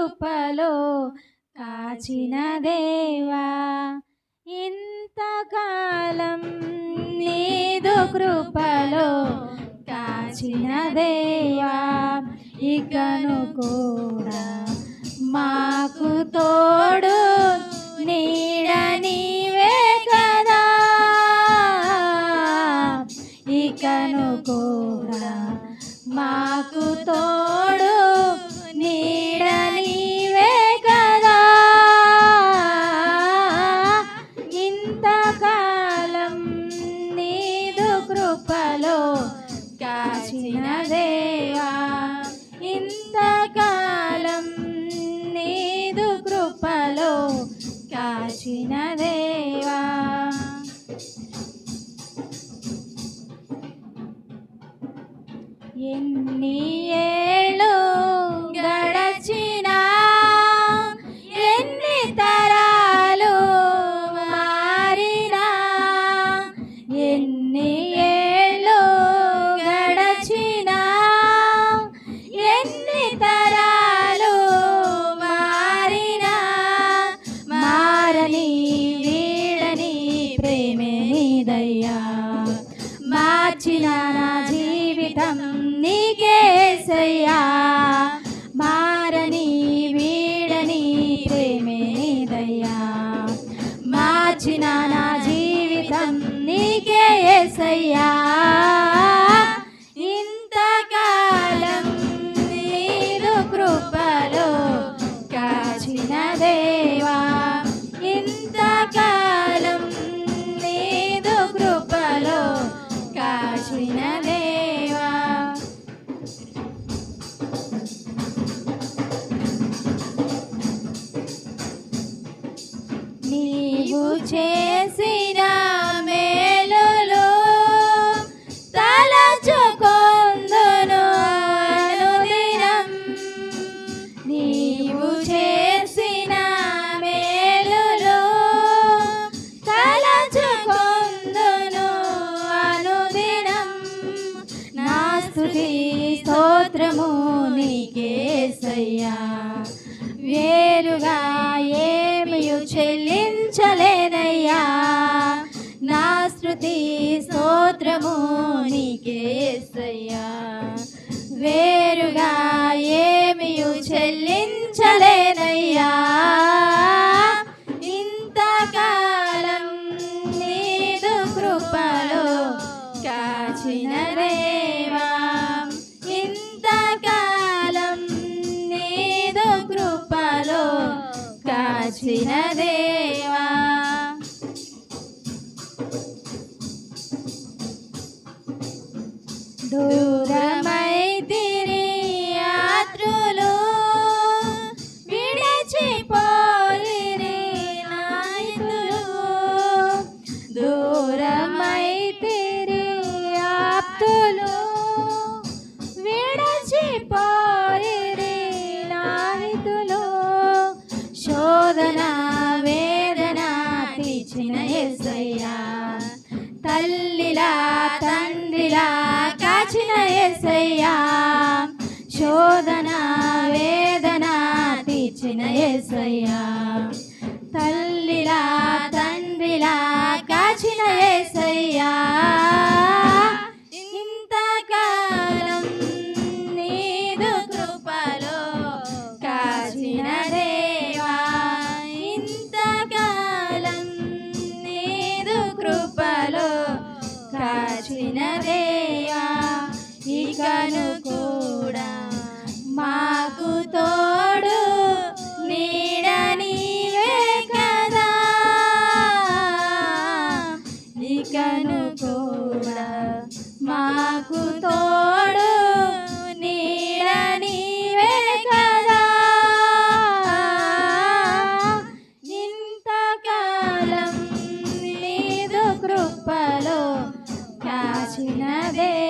కృపలో కాచిన దేవా, ఇంతకాలం నీదు కృపలో కాచిన దేవా, ఇకను కూడా మాకు తోడు నీడ నీవే కదా, ఇకను కూడా మాకు తోడు నీడ నీవే కదా, ఇంతకాలం నీదు కృపలో కాచిన దేవా, ఇంతకాలం నీదు కృపలో కాచిన దేవా. ఎన్ని ఏళ్ళు గడచినా, ఎన్ని తరాలు మారినా, ఎన్ని ఏళ్ళు గడచినా, ఎన్ని తరాలు మారినా, మారని వీడని ప్రేమే నీదయ్యా, మార్చిన నా జీవితం నీకేసయ్యా, మారని వీడని ప్రేమే నీదయ్యా, మార్చిన నా జీవితం నీకేసయ్యా, ఇంతకాలం నీదు కృపలో కాచిన దేవా, ఇంతకాలం నీదు కృపలో కాచిన దేవా. నీవు చేసిన మేలులు తలచుకొందును అనుదినం, నీవు చేసిన మేలులు తలచుకొందును అనుదినం, నా స్తుతి స్తోత్రము నీకేసయ్యా, వేరుగా ఏమియు చెల్లించలేనయ్యా, నా స్తుతి స్తోత్రము నీకేసయ్యా, వేరుగా ఏమియు చెల్లించలేనయ్యా, ఇంతకాలం నీదు కృపలో కాచిన దేవా, ఇంతకాలం నీదు కృపలో కాచిన దేవా. దూరమైతిరి యాత్రులు విడిచిపోయిరి నాయకులు, దూరమైతిరి ఆప్తులు విడిచిపోయిరి నాయకులు, శోధన వేదన తీర్చిన యేసయ్యా, తల్లిలా తండ్రిలా కాచిన యేసయ్యా, శోధన వేదన తీర్చిన యేసయ్యా, తల్లిలా తండ్రిలా కాచిన యేసయ్యా, ఇంతకాలం నీదు కృపలో కాచిన దేవా, ఇంతకాలం నీదు కృపలో కాచిన దేవా, ఇకను కూడా మాకు తోడు నీడ నీవే కదా, ఇకను కూడా మాకు తోడు నీడ నీవే కదా, ఇంతకాలం నీదు కృపలో కాచిన దేవా.